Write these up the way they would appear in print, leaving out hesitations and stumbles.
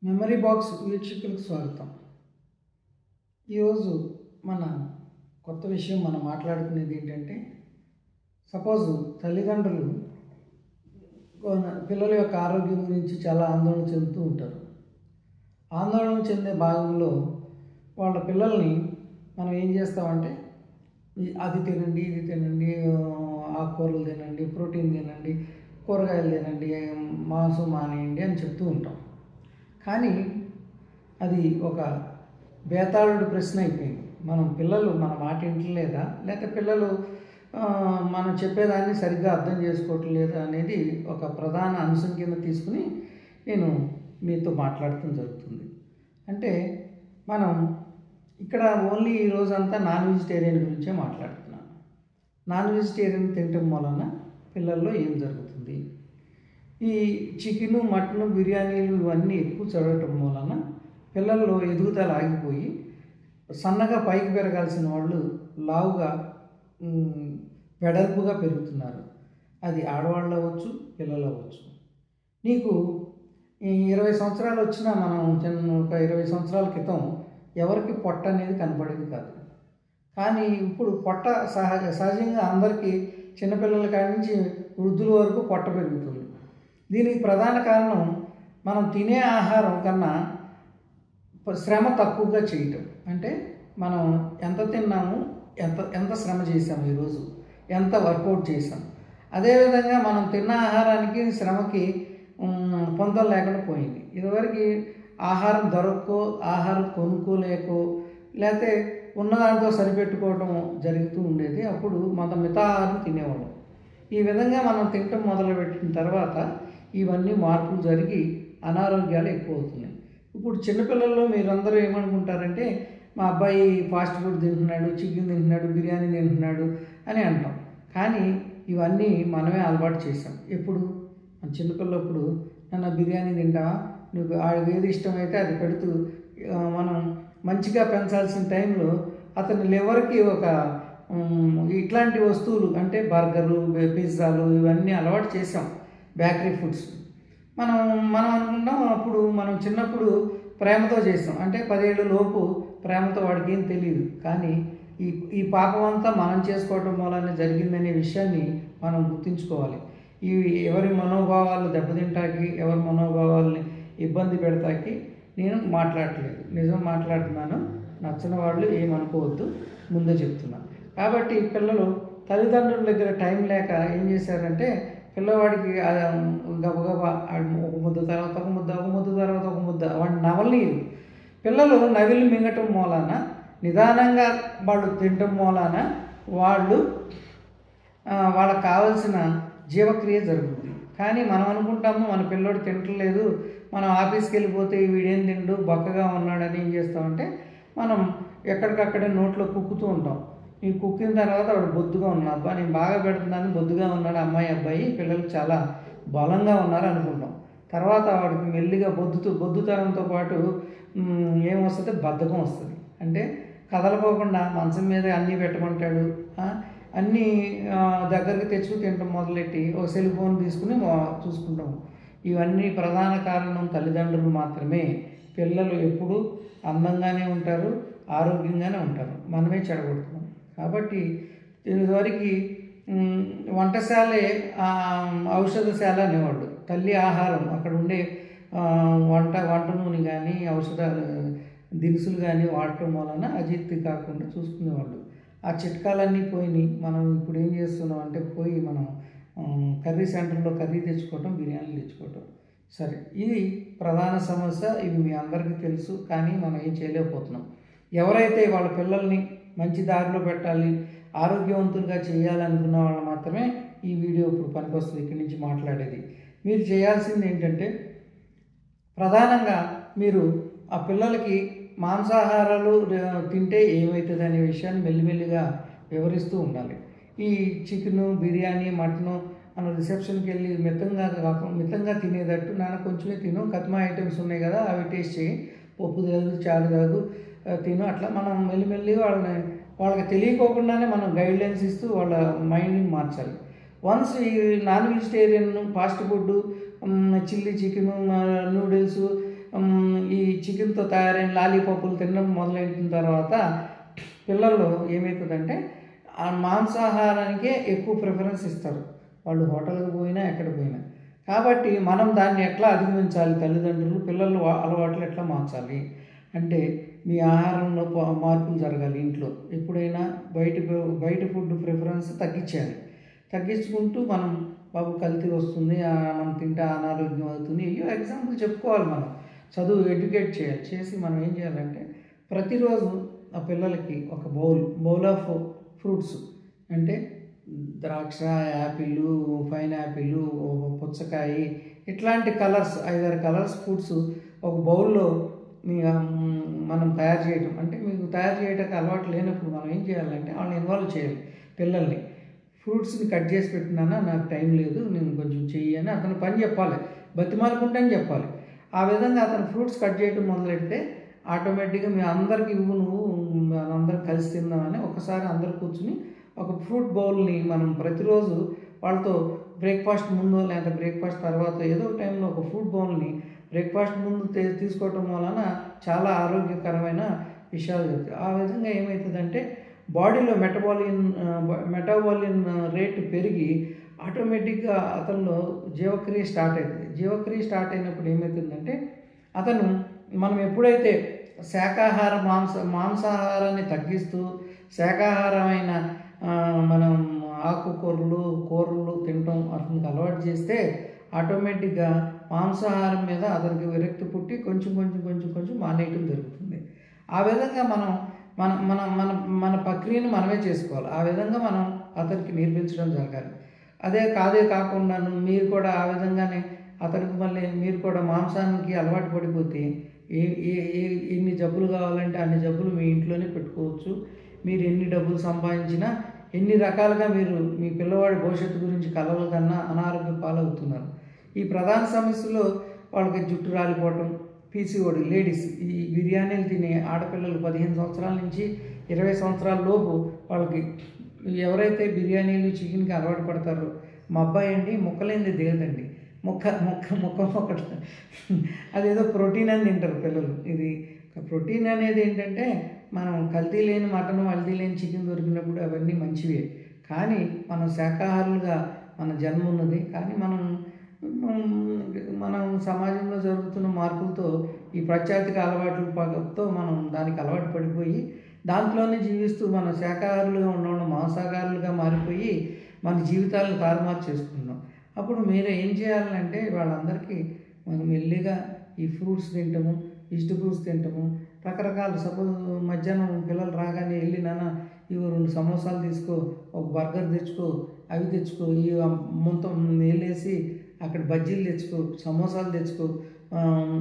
Memory box వీక్షకులకు స్వాగతం. ఈరోజు మన కొత్త విషయం మనం మాట్లాడుకునేది ఏంటంటే, సపోజ్ తల్లిదండ్రులు పిల్లల యొక్క ఆరోగ్యం గురించి చాలా ఆందోళన చెందుతూ ఉంటారు. ఆందోళన చెందే భాగంలో వాళ్ళ పిల్లల్ని మనం ఏం చేస్తామంటే, అది తినండి, ఇది తినండి, ఆకుకూరలు తినండి, ప్రోటీన్ తినండి, కూరగాయలు తినండి, మాంసం మానేయండి అని చెప్తూ ఉంటాం. కానీ అది ఒక బేతాళుడు ప్రశ్న అయిపోయింది. పిల్లలు మన మాట వింటలేదా, లేకపోతే పిల్లలు మనం చెప్పేదాన్ని సరిగ్గా అర్థం చేసుకోవట్లేదా అనేది ఒక ప్రధాన అంశం కింద తీసుకుని నేను మీతో మాట్లాడటం జరుగుతుంది. అంటే మనం ఇక్కడ ఓన్లీ ఈ రోజంతా నాన్ వెజిటేరియన్ గురించే మాట్లాడుతున్నాను. నాన్ వెజిటేరియన్ తినటం వలన పిల్లల్లో ఏం జరుగుతుంది, ఈ చికెను, మటను, బిర్యానీలు ఇవన్నీ ఎక్కువ చదవటం వలన పిల్లల్లో ఎదుగుదల ఆగిపోయి సన్నగా పైకి పెరగాల్సిన వాళ్ళు లావుగా వెడల్పుగా పెరుగుతున్నారు. అది ఆడవాళ్ళు అవ్వచ్చు, పిల్లలు అవ్వచ్చు. నీకు 20 సంవత్సరాలు వచ్చినా ఒక 20 సంవత్సరాల క్రితం ఎవరికి పొట్ట అనేది కనపడేది కాదు. కానీ ఇప్పుడు పొట్ట సహజంగా అందరికీ, చిన్నపిల్లల కాడి నుంచి వృద్ధుల వరకు పొట్ట పెరుగుతుంది. దీనికి ప్రధాన కారణం మనం తినే ఆహారం కన్నా శ్రమ తక్కువగా చేయటం. అంటే మనం ఎంత తిన్నాము, ఎంత శ్రమ చేసాము, ఈరోజు ఎంత వర్కౌట్ చేసాం. అదేవిధంగా మనం తిన్న ఆహారానికి శ్రమకి పొందం లేకుండా పోయింది. ఇదివరకు ఆహారం దొరక్కో, ఆహారం కొనుక్కోలేకో, లేకపోతే ఉన్నదాంతో సరిపెట్టుకోవటం జరుగుతూ ఉండేది. అప్పుడు మితాహారం తినేవాళ్ళం. ఈ విధంగా మనం తినటం మొదలుపెట్టిన తర్వాత ఇవన్నీ మార్పులు జరిగి అనారోగ్యాలు ఎక్కువ అవుతున్నాయి. ఇప్పుడు చిన్నపిల్లల్లో మీరందరూ ఏమనుకుంటారంటే, మా అబ్బాయి ఫాస్ట్ ఫుడ్ తింటున్నాడు, చికెన్ తింటున్నాడు, బిర్యానీ తింటున్నాడు అని అంటాం. కానీ ఇవన్నీ మనమే అలవాటు చేసాం. ఎప్పుడు మన చిన్నపిల్లప్పుడు, నన్ను బిర్యానీ తింటావా, నువ్వు ఏది ఇష్టమైతే అది పెడుతూ మనం మంచిగా పెంచాల్సిన టైంలో అతని లివర్కి ఒక ఇట్లాంటి వస్తువులు అంటే బర్గర్లు, పిజ్జాలు ఇవన్నీ అలవాటు చేసాం, బేకరీ ఫుడ్స్. మనం అనుకుంటాం అప్పుడు మనం చిన్నప్పుడు ప్రేమతో చేస్తాం. అంటే 10 ఏళ్ళ లోపు ప్రేమతో వాడికి ఏం తెలియదు. కానీ ఈ పాపం అంతా మనం చేసుకోవటం వలన జరిగిందనే విషయాన్ని మనం గుర్తుంచుకోవాలి. ఎవరి మనోభావాలు దెబ్బతింటాకి, ఎవరి మనోభావాలని ఇబ్బంది పెడతాకి నేను మాట్లాడట్లేదు, నిజం మాట్లాడుతున్నాను. నచ్చని వాళ్ళు ఏమనుకోవద్దు, ముందే చెప్తున్నాను. కాబట్టి పిల్లలు తల్లిదండ్రుల దగ్గర టైం లేక ఏం చేశారంటే, పిల్లవాడికి గబగబా ఒక ముద్ద తర్వాత ఒక ముద్ద, ఒక ముద్ద తర్వాత ఒక ముద్ద, వాడిని నవలనీరు. పిల్లలు నవిలి మింగటం మూలాన, నిదానంగా వాళ్ళు తినటం మూలాన వాళ్ళకు కావలసిన జీవక్రియ జరుగుతుంది. కానీ మనం అనుకుంటాము మన పిల్లోడు తినట్లేదు, మనం ఆఫీస్కి వెళ్ళిపోతే వీడేం తిండు, బక్కగా ఉన్నాడని ఏం చేస్తామంటే మనం ఎక్కడికక్కడే నోట్లో కుక్కుతూ ఉంటాం. ఈ కుక్కిన తర్వాత వాడు బొద్దుగా ఉన్నాడు, అబ్బా నేను బాగా పెడుతున్నాను, బొద్దుగా ఉన్నాడు అబ్బాయి, పిల్లలు చాలా బలంగా ఉన్నారు అనుకుంటాం. తర్వాత వాడికి మెల్లిగా బొద్దుతనంతో పాటు ఏమొస్తుంది, బద్ధకం వస్తుంది. అంటే కదలకోకుండా మంచం మీద అన్నీ పెట్టమంటాడు, అన్నీ దగ్గరికి తెచ్చుకు తినడం మొదలెట్టి ఒక సెల్ ఫోన్ తీసుకుని చూసుకుంటాం. ఇవన్నీ ప్రధాన కారణం తల్లిదండ్రులు మాత్రమే. పిల్లలు ఎప్పుడూ అందంగానే ఉంటారు, ఆరోగ్యంగానే ఉంటారు, మనమే చెడగొడుతున్నాం. కాబట్టి ఇదివరకు వంటశాలే ఔషధశాల అనేవాళ్ళు. తల్లి ఆహారం, అక్కడ ఉండే వంట నూనె కానీ ఔషధ దినుసులు కానీ వాడటం వలన అజీర్తి కాకుండా చూసుకునేవాళ్ళు. ఆ చిట్కాలన్నీ పోయినాయి. మనం ఇప్పుడు ఏం చేస్తున్నాం అంటే, మనం కర్రీ సెంటర్లో కర్రీ తెచ్చుకోవటం, బిర్యానీలు తెచ్చుకోవటం. సరే, ఇది ప్రధాన సమస్య. ఇవి మీ అందరికీ తెలుసు, కానీ మనం ఏం చేయలేకపోతున్నాం. ఎవరైతే వాళ్ళ పిల్లల్ని మంచి దారిలో పెట్టాలి, ఆరోగ్యవంతులుగా చేయాలనుకున్న వాళ్ళు మాత్రమే ఈ వీడియో ఇప్పుడు పనికొస్తుంది. ఇక్కడి నుంచి మాట్లాడేది మీరు చేయాల్సింది ఏంటంటే, ప్రధానంగా మీరు ఆ పిల్లలకి మాంసాహారాలు తింటే ఏమవుతుంది అనే విషయాన్ని మెల్లిమెల్లిగా వివరిస్తూ ఉండాలి. ఈ చికెను, బిర్యానీ, మటను మన రిసెప్షన్కి వెళ్ళి మితంగా తినేటట్టు, నాన్న కొంచెమే తిను, కత్మా ఐటమ్స్ ఉన్నాయి కదా అవి టేస్ట్ చేయి, పప్పు తాగు, చారు తాగు, తిను, అట్లా మనం మెల్లిమెల్లిగా వాళ్ళకి తెలియకోకుండానే మనం గైడ్లైన్స్ ఇస్తూ వాళ్ళ మైండ్ని మార్చాలి. వన్స్ ఈ non vegetarian, fast food, chilli chicken, noodles, చికెన్తో తయారైన లాలీపాపులు తినడం మొదలైన తర్వాత పిల్లల్లో ఏమవుతుందంటే ఆ మాంసాహారానికే ఎక్కువ ప్రిఫరెన్స్ ఇస్తారు, వాళ్ళు హోటల్కి పోయినా ఎక్కడ పోయినా. కాబట్టి మనం దాన్ని ఎట్లా అధిగమించాలి, తల్లిదండ్రులు పిల్లలు అలవాట్లు ఎట్లా మార్చాలి అంటే మీ ఆహారంలో మార్పులు జరగాలి. ఇంట్లో ఎప్పుడైనా బయట ఫుడ్ ప్రిఫరెన్స్ తగ్గించుకుంటూ మనం బాబు కల్తీ వస్తుంది, మనం తింటే అనారోగ్యం అవుతుంది, అయ్యో ఎగ్జాంపుల్ చెప్పుకోవాలి. మనం చదువు ఎడ్యుకేట్ చేసి మనం ఏం చేయాలంటే ప్రతిరోజు ఆ పిల్లలకి ఒక బౌల్ ఆఫ్ ఫ్రూట్స్ అంటే ద్రాక్ష, యాపిల్, పైనాపిల్, పుచ్చకాయ, ఇట్లాంటి కలర్స్ 5-6 కలర్స్ ఫ్రూట్స్ ఒక బౌల్లో మనం తయారు చేయటం. అంటే మీకు తయారు చేయడానికి అలవాటు లేనప్పుడు మనం ఏం చేయాలంటే వాళ్ళని ఇన్వాల్వ్ చేయాలి. పిల్లల్ని ఫ్రూట్స్ని కట్ చేసి పెట్టినానా, నాకు టైం లేదు, నేను కొంచెం చెయ్యి అని అతను పని చెప్పాలి, బతిమాలుకుంటే అని చెప్పాలి. ఆ విధంగా అతను ఫ్రూట్స్ కట్ చేయడం మొదలెడితే ఆటోమేటిక్గా మీ అందరికి నువ్వు అందరం కలిసి తిందామని ఒకసారి అందరు కూర్చుని ఒక ఫ్రూట్ బౌల్ని మనం ప్రతిరోజు వాళ్ళతో బ్రేక్ఫాస్ట్ ముందు లేదా బ్రేక్ఫాస్ట్ తర్వాత ఏదో టైంలో ఒక ఫ్రూట్ బౌల్ని బ్రేక్ఫాస్ట్ ముందు తీసుకోవటం వలన చాలా ఆరోగ్యకరమైన విషయాలు జరుగుతాయి. ఆ విధంగా ఏమవుతుందంటే బాడీలో మెటాబాలిన్ రేటు పెరిగి ఆటోమేటిక్గా అతనిలో జీవక్రియ స్టార్ట్ అవుతుంది. జీవక్రియ స్టార్ట్ అయినప్పుడు ఏమవుతుందంటే అతను మనం ఎప్పుడైతే శాకాహార మాంసాహారాన్ని తగ్గిస్తూ శాకాహారమైన మనం కూరలు తినటం అతనికి అలవాటు చేస్తే ఆటోమేటిక్గా మాంసాహారం మీద అతనికి విరక్తి పుట్టి కొంచెం మానేయటం జరుగుతుంది. ఆ విధంగా మనం మన మన మన మన ప్రక్రియను మనమే చేసుకోవాలి. ఆ విధంగా మనం అతనికి నేర్పించడం జరగాలి. కాదే కాకుండా మీరు కూడా ఆ విధంగానే అతనికి మళ్ళీ మీరు కూడా మాంసానికి అలవాటు పడిపోతే ఎన్ని జబ్బులు కావాలంటే అన్ని జబ్బులు మీ ఇంట్లోనే పెట్టుకోవచ్చు. మీరు ఎన్ని డబ్బులు సంపాదించినా ఎన్ని రకాలుగా మీరు మీ పిల్లవాడి భవిష్యత్తు గురించి కలలు కన్నా అనారోగ్య పాలవుతున్నారు. ఈ ప్రధాన సమస్యలో వాళ్ళకి జుట్టు రాలిపోవటం, పీసీఓడి లేడీస్, ఈ బిర్యానీలు తినే ఆడపిల్లలు 15 సంవత్సరాల నుంచి 20 సంవత్సరాల లోపు వాళ్ళకి ఎవరైతే బిర్యానీలు చికెన్కి అలవాటు పడతారో, మా అబ్బాయి అండి ముక్కలేంది దిగదండి, ముక్క అదేదో ప్రోటీన్ అని తింటారు పిల్లలు. ఇది ప్రోటీన్ అనేది ఏంటంటే మనం కల్తీ లేని మటన్, కల్తీ లేని చికెన్ దొరికినప్పుడు అవన్నీ మంచివే. కానీ మనం శాకాహారులుగా మన జన్మ ఉన్నది. కానీ మనం సమాజంలో జరుగుతున్న మార్పులతో ఈ పాశ్చాత్య అలవాట్లతో మనం దానికి అలవాటు పడిపోయి దాంట్లోనే జీవిస్తూ మన శాకాహారులుగా ఉన్నవాళ్ళు మాంసాహారులుగా మారిపోయి మన జీవితాలను తారుమారు చేసుకున్నాం. అప్పుడు మీరు ఏం చేయాలంటే వాళ్ళందరికీ మనం మెల్లిగా ఈ ఫ్రూట్స్ తింటాము, వెజిటబుల్స్ తింటాము, రకరకాల సపోజ్ మధ్యాహ్నం పిల్లలు రాగానే వెళ్ళి నాన్న ఇవి 2 సమోసాలు తీసుకో, ఒక బర్గర్ తెచ్చుకో, అవి తెచ్చుకో, ఇవి మొత్తం వెళ్ళేసి అక్కడ బజ్జీలు తెచ్చుకో, సమోసాలు తెచ్చుకో,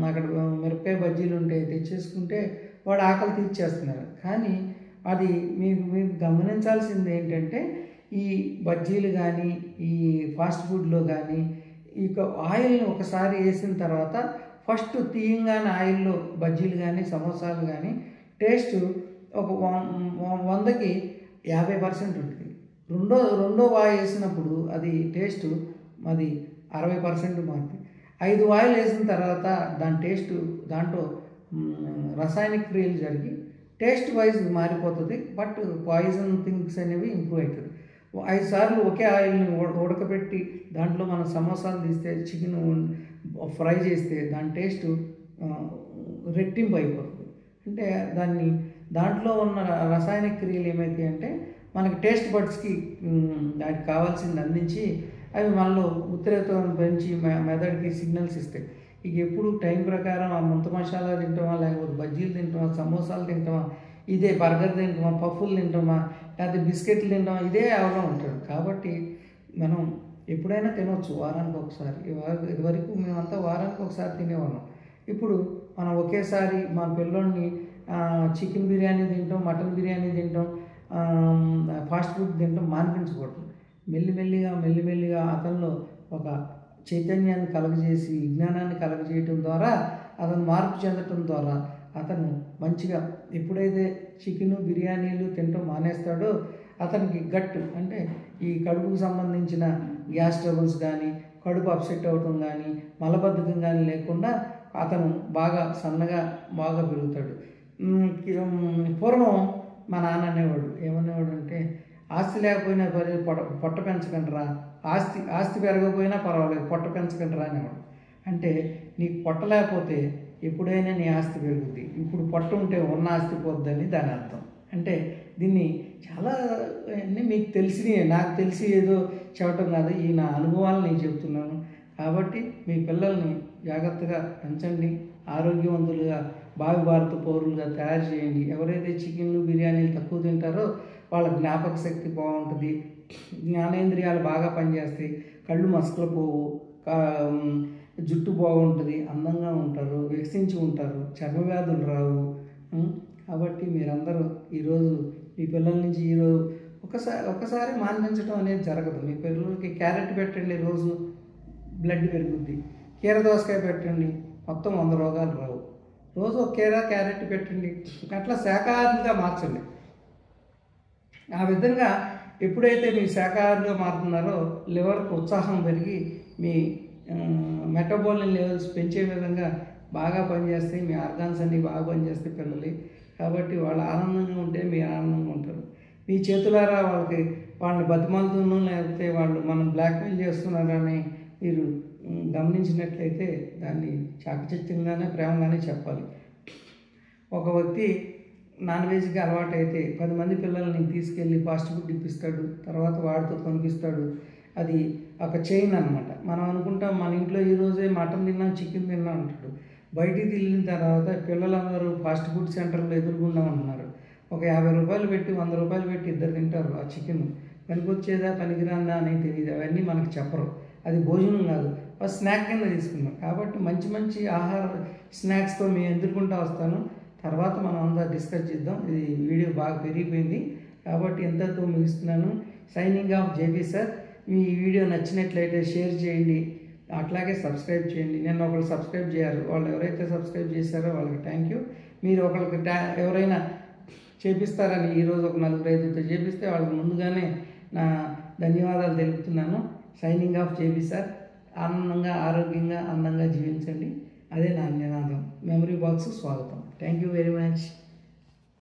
అక్కడ మిరపకాయ బజ్జీలు ఉంటాయి తెచ్చేసుకుంటే వాడు ఆకలి తీర్చేస్తున్నారు. కానీ అది మీరు గమనించాల్సింది ఏంటంటే ఈ బజ్జీలు కానీ ఈ ఫాస్ట్ ఫుడ్లో కానీ ఇక ఆయిల్ని ఒకసారి వేసిన తర్వాత ఫస్ట్ తీయంగానే ఆయిల్లో బజ్జీలు కానీ సమోసాలు కానీ టేస్ట్ ఒక 100కి 50% ఉంటుంది. రెండో వాయి వేసినప్పుడు అది టేస్ట్ అది 60% మారుతుంది. 5 వాయిలు వేసిన తర్వాత దాని టేస్ట్ దాంట్లో రసాయనిక క్రియలు జరిగి టేస్ట్ వైజ్ మారిపోతుంది. బట్ పాయిజన్ థింగ్స్ అనేవి ఇంప్రూవ్ అవుతుంది. 5 సార్లు ఒకే ఆయిల్ని ఉడకబెట్టి దాంట్లో మనం సమోసాలు తీస్తే చికెన్ ఫ్రై చేస్తే దాని టేస్ట్ రెట్టింపు అయిపోతుంది. అంటే దాంట్లో ఉన్న రసాయనిక క్రియలు ఏమైతాయి అంటే మనకి టేస్ట్ బడ్స్కి దానికి కావాల్సింది అందించి అవి మనలో ఉత్తేజం పెంచి మెదడుకి సిగ్నల్స్ ఇస్తాయి. ఇక ఎప్పుడు టైం ప్రకారం ఆ ముంత మసాలా తింటామా, లేకపోతే బజ్జీలు తింటామా, సమోసాలు తింటామా, ఇదే బర్గర్ తింటామా, పఫ్ఫులు తింటామా, లేకపోతే బిస్కెట్లు తింటామా, ఇదే అవడం ఉంటాడు. కాబట్టి మనం ఎప్పుడైనా తినవచ్చు వారానికి ఒకసారి. ఇదివరకు మేమంతా వారానికి ఒకసారి తినేవాళ్ళం. ఇప్పుడు మనం ఒకేసారి మన పిల్లోడిని చికెన్ బిర్యానీ తింటాం, మటన్ బిర్యానీ తింటాం, ఫాస్ట్ ఫుడ్ తింటాం మానిపించకూడదు. మెల్లిమెల్లిగా అతనిలో ఒక చైతన్యాన్ని కలుగజేసి విజ్ఞానాన్ని కలుగజేయటం ద్వారా అతను మార్పు చెందటం ద్వారా అతను మంచిగా ఎప్పుడైతే చికెను బిర్యానీలు తినటం మానేస్తాడో అతనికి గట్ అంటే ఈ కడుపుకు సంబంధించిన గ్యాస్ ట్రబుల్స్ కానీ, కడుపు అప్సెట్ అవ్వటం కానీ, మలబద్ధకం కానీ లేకుండా అతను బాగా సన్నగా బాగా పెరుగుతాడు. పూర్వం మా నాన్న అనేవాడు, ఏమనేవాడు అంటే, ఆస్తి లేకపోయినా పొట్ట పెంచకండిరా, ఆస్తి పెరగకపోయినా పర్వాలేదు, పొట్ట పెంచకండిరా అనేవాడు. అంటే నీకు పొట్ట లేకపోతే ఎప్పుడైనా నీ ఆస్తి పెరుగుద్ది, ఇప్పుడు పొట్ట ఉంటే ఉన్న ఆస్తి పోద్దని దాని అర్థం. అంటే దీన్ని చాలా అన్నీ మీకు తెలిసినవి, నాకు తెలిసి ఏదో చెప్పటం కాదు, ఈ నా అనుభవాలు నేను చెప్తున్నాను. కాబట్టి మీ పిల్లల్ని జాగ్రత్తగా పెంచండి, ఆరోగ్యవంతులుగా భావి భారత పౌరులుగా తయారు చేయండి. ఎవరైతే చికెన్లు బిర్యానీలు తక్కువ తింటారో వాళ్ళ జ్ఞాపక శక్తి బాగుంటుంది, జ్ఞానేంద్రియాలు బాగా పనిచేస్తాయి, కళ్ళు మసకలు పోవు, జుట్టు బాగుంటుంది, అందంగా ఉంటారు, వికసించి ఉంటారు, చర్మ వ్యాధులు రావు. కాబట్టి మీరందరూ ఈరోజు మీ పిల్లల నుంచి ఈరోజు ఒకసారి మాన్పించడం అనేది జరగదు. మీ పిల్లలకి క్యారెట్ పెట్టండి, రోజు బ్లడ్ పెరుగుద్ది. కీర దోసకాయ పెట్టండి, మొత్తం 100 రోగాలు రావు. రోజు ఒక క్యారెట్ పెట్టండి, అట్లా శాకాహారులుగా మార్చండి. ఆ విధంగా ఎప్పుడైతే మీ శాకాహారులుగా మారుతున్నారో లివర్కి ఉత్సాహం పెరిగి మీ మెటబాలిక్ లెవెల్స్ పెంచే విధంగా బాగా పనిచేస్తాయి, మీ ఆర్గాన్స్ అన్నీ బాగా పనిచేస్తాయి పిల్లలు. కాబట్టి వాళ్ళు ఆనందంగా ఉంటే మీరు ఆనందంగా ఉంటారు. మీ చేతులారా వాళ్ళని బతిమాలుతున్నా లేకపోతే వాళ్ళు మనం బ్లాక్మెయిల్ చేస్తున్నారని మీరు గమనించినట్లయితే దాన్ని చాకచక్యంగానే ప్రేమగానే చెప్పాలి. ఒక వ్యక్తి నాన్ వెజ్కి అలవాటు అయితే 10 మంది పిల్లల్ని తీసుకెళ్ళి ఫాస్ట్ ఫుడ్ ఇప్పిస్తాడు, తర్వాత వాడితో కొనిపిస్తాడు. అది ఒక చైన్ అనమాట. మనం అనుకుంటాం మన ఇంట్లో ఈరోజే మటన్ తిన్నాం, చికెన్ తిన్నాం అంటాడు. బయటికి వెళ్ళిన తర్వాత పిల్లలందరూ ఫాస్ట్ ఫుడ్ సెంటర్లో ఎదురుగుండా ఉంటున్నారు. ఒక 50 రూపాయలు పెట్టి 100 రూపాయలు పెట్టి ఇద్దరు తింటారు ఆ చికెన్. పనికొచ్చేదా పనికిరాందా అనేది తెలియదు, అవన్నీ మనకు చెప్పరు. అది భోజనం కాదు, ఫస్ట్ స్నాక్ కింద తీసుకున్నాం. కాబట్టి మంచి మంచి ఆహార స్నాక్స్తో మేము ఎదుర్కొంటూ వస్తాను. తర్వాత మనం అంతా డిస్కస్ చేద్దాం. ఇది వీడియో బాగా పెరిగిపోయింది కాబట్టి ఎంతతో ముగిస్తున్నాను. Signing off JB sir. మీ వీడియో నచ్చినట్లయితే షేర్ చేయండి, అట్లాగే సబ్స్క్రైబ్ చేయండి. నేను ఒకళ్ళు సబ్స్క్రైబ్ చేయాలి, వాళ్ళు ఎవరైతే సబ్స్క్రైబ్ చేశారో వాళ్ళకి థ్యాంక్ యూ. మీరు ఒకరికి ఎవరైనా చేపిస్తారని ఈరోజు ఒక 4-5తో చేపిస్తే వాళ్ళకి ముందుగానే నా ధన్యవాదాలు తెలుపుతున్నాను. Signing off JB sir. ఆనందంగా, ఆరోగ్యంగా, అందంగా జీవించండి. అదే నా నినాదం. మెమరీ బాక్స్ స్వాగతం. Thank you very much.